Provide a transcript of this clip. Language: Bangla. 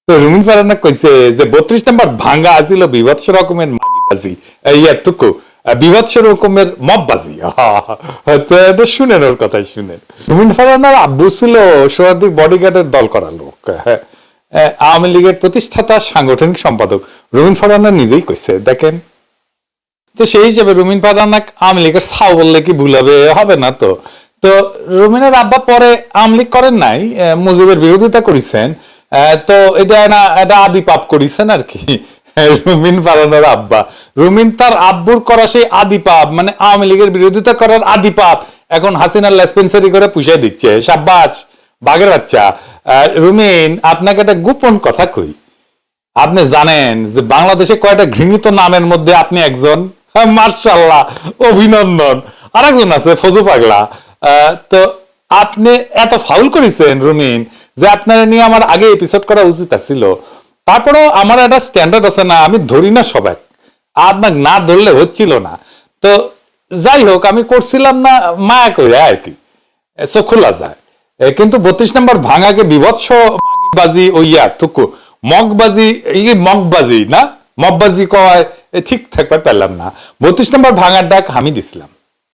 তো রুমিন ফারহানা কইছে যে 32 নম্বর ভাঙা আছিল বিভৎস রকমের মাগিবাজি, ইয়াটুকু বিভৎস রকমের মববাজি। তো এটা শুনেন, ওর কথাই শুনেন। রুমিন ফারহানার আব্বু ছিল সোহার্দিক বডিগার্ডের দল করা লোক, আওয়ামী লীগের প্রতিষ্ঠাতা সাংগঠনিক সম্পাদক রুমিন ফারহানা নিজেই কইছে, দেখেন। তো সেই হিসেবে রুমিন ফারহানা আওয়ামী লীগের ছাও বললে কি ভুল হবে? হবে না তো। তো রুমিনের আব্বা পরে আওয়ামী লীগ করেন নাই, মুজিবের বিরোধিতা করেছেন, তো এটা আদি পাপ করেছেন আর কি। রুমিন ফারহানার আব্বা, রুমিন তার আব্বুর করা সেই আদি পাপ, মানে আওয়ামী লীগের বিরোধিতা করার আদি পাপ এখন হাসিনার লেসপেন্সারি করে পুষিয়ে দিচ্ছে। সাব্বাস বাঘের বাচ্চা। রুমিন, আপনাকে একটা গোপন কথা কই, আপনি জানেন যে বাংলাদেশে কয়টা ঘৃণিত নামের মধ্যে আপনি একজন? মার্শাল্লাহ, অভিনন্দন। আর একজন আছে ফজু পাগলা। তো আপনি এত ফাউল করেছেন রুমিন, যে আপনার নিয়ে আমার আগে এপিসোড করা উচিত ছিল। তারপরেও আমার একটা স্ট্যান্ডার্ড আছে না, আমি ধরি না সবাই, আপনার না ধরলে হচ্ছিল না। তো যাই হোক, আমি করছিলাম না মায়া করে আর কি, খোলা যায়। কিন্তু 32 নম্বর ভাঙাকে বিভৎস বাজি ওইয়া থুকু মগবাজি, মগবাজি না মগবাজি কয় ঠিক থাকতে পারলাম না। 32 নম্বর ভাঙার ডাক আমি দিছিলাম।